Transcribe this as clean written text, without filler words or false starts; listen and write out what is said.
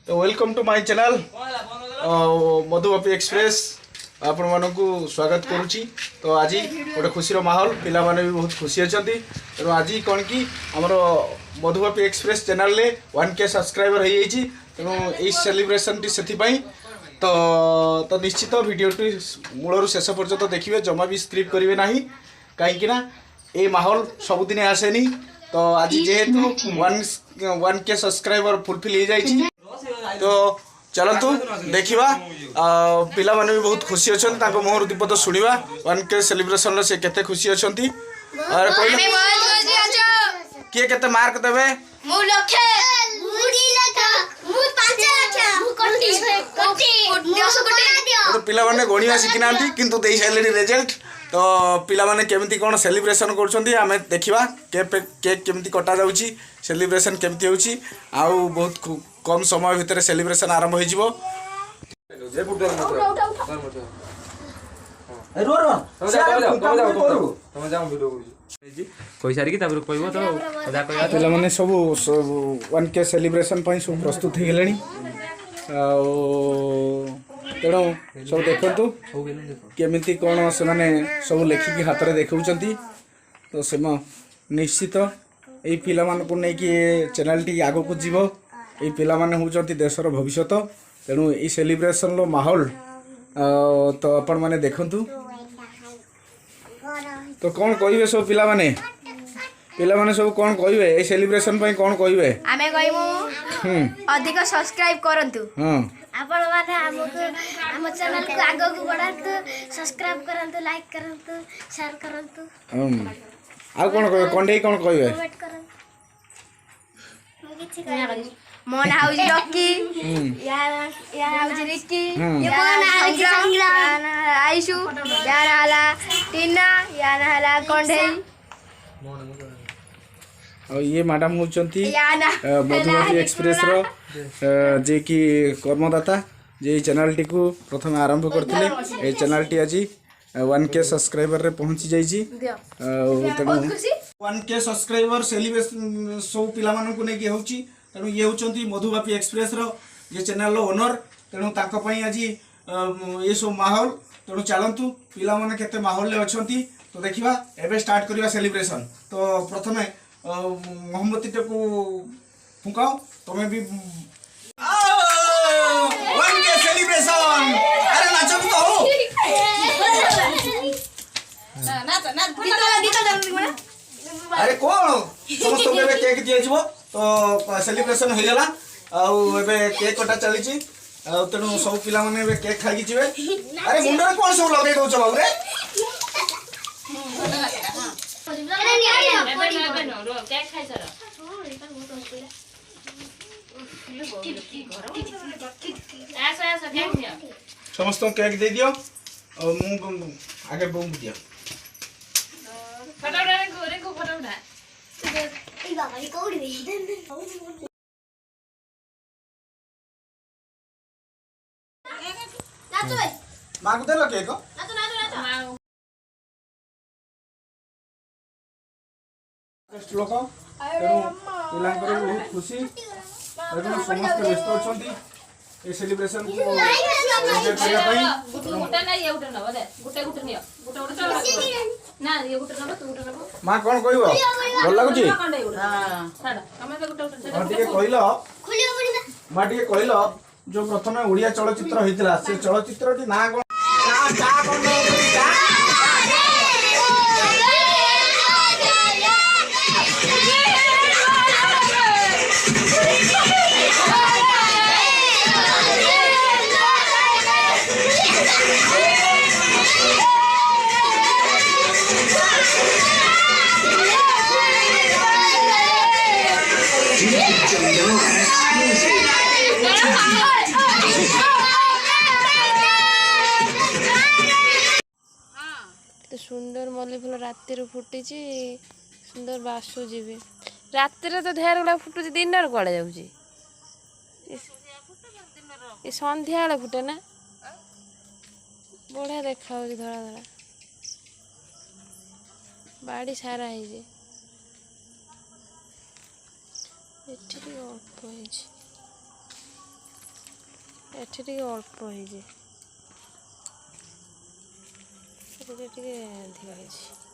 तो welcome to my channel Madhu Bapi express आपण मानक स्वागत करुच्ची। तो आज गोटे खुशी माहौल पिला माने भी बहुत खुशी अच्छा तेणु आज कौन कि आमर मधु बापी एक्सप्रेस चैनल ले 1K सब्सक्राइबर हो जाइए तेणु यही सेलिब्रेशन टी से तो तो निश्चित वीडियो टी मूलर शेष पर्यंत देखिए जमा भी स्क्रिप्ट करेंगे ना कहीं ये माहौल सबुदिन आसेनी। तो आज जेहेतु 1K सब्सक्राइबर फुलफिल हो जाइए तो चलतु देखा पिला माने भी बहुत खुशी अच्छा मुहर दीपद शुणा 1K सेलिब्रेशन से केते खुशी अच्छा किए केते मार्क देवे पिला माने गणिया शिखी ना किंतु दे सारे रिजल्ट। तो पिला माने केमिति कोन सेलिब्रेशन करछंती आमे देखिबा केक केमिति कटा जाउची सेलिब्रेशन केमिति होउची आउ बहुत कम समय भितर सेलिब्रेशन आरंभ हो जिवो। पिला माने सब 1K सेलिब्रेशन पई सब प्रस्तुत हो गेलेनी तेणु सब देखु केमिति कौन से माने सब लेखिकी हाथ में देखा तो से निश्चित यही पिला मानकु नहीं कि चैनल टी आग को जीव ये पिला माने होउचंती देशर भविष्य तेणु ये सेलिब्रेशन लो माहौल तो आपण माने देखंतु। तो कौन कहिबे सब पिला माने सब कौन कहिबे ए सेलिब्रेशन पई कौन कहिबे आमे कहिबो अधिक सब्सक्राइब करंतु आपण माने हमको हम चैनल को आगे को बढ़ातु सब्सक्राइब करंतु लाइक करंतु शेयर करंतु आ कोन कहबे कोंडे कोन कहबे कमेंट करंतु किछि कहबे मोन हाउस लक्की या हाउस रिक्की या संग्राम आइशु या नाला टीना या नाला कोंढेई और ये मैडम होचंती मधुबापी एक्सप्रेस रो जे कि कर्मदाता जे चैनल टी को प्रथम आरंभ करथिले ए चैनल टी आज 1K सब्सक्राइबर रे पहुंची जाइछि तेणु 1K सब्सक्राइबर सेलिब्रेशन सब पिला मानन को नै कि होउछि तेणु ये होचंती मधुबापी एक्सप्रेस रो जे चैनल रो ओनर तेणु ताको पई आज ये सब माहौल तेणु चलंतु पिला माने केते माहौल ले अछंती तो देखिबा एबे स्टार्ट करिबा सेलिब्रेशन। तो प्रथमे मोहम्मती को फुकाओ तुम्हें भी 1K सेलिब्रेशन अरे नाचो भी तो हो अरे कौन समस्त को केक दिया जीवो तो सेलिब्रेशन हो गला आउ एबे केक कटा चली छी तेणु सब पिला माने एबे केक खाई जीवे। अरे मुंड रे कोन सब लगे दो चलाऊ रे समस्त केक दे दियो और मु आगे बम दियो फटा रे को फटा उठा ए बाबा ये कोड़ी दे नाचो भाई मां को दे लो केक नाचो नाचो लोक तेणु पिला बहुत खुशी समस्त व्यस्त अच्छा ये सेलिब्रेशन को एंजॉय करने गुटे ना ये गुटे न गुटे गुटे नियो गुटे गुटे ना ये गुटे न तू गुटे न मां कोन कहबो भल लागुची हां छाड़ हम तो गुटे गुटे ठीक कहलो खुलियो पड़ी मां ठीक कहलो जो प्रथम ओडिया चलचित्र होइतला से चलचित्र टी ना कोन का कोन तो सुंदर मल्ली फुल राति फुटी सुंदर बासुची भी राति तो ढेर गुड़ा फुटुची दिन कड़े जाऊँगी सन्ध्या बेले फुटे ना बढ़िया देखा धड़ा धड़ा बाड़ी सारा है अल्प ଏଠି ଟିକେ ଅଳ୍ପ ହେଇଛି, ଏଠି ଟିକେ ଅଧିକ ହେଇଛି।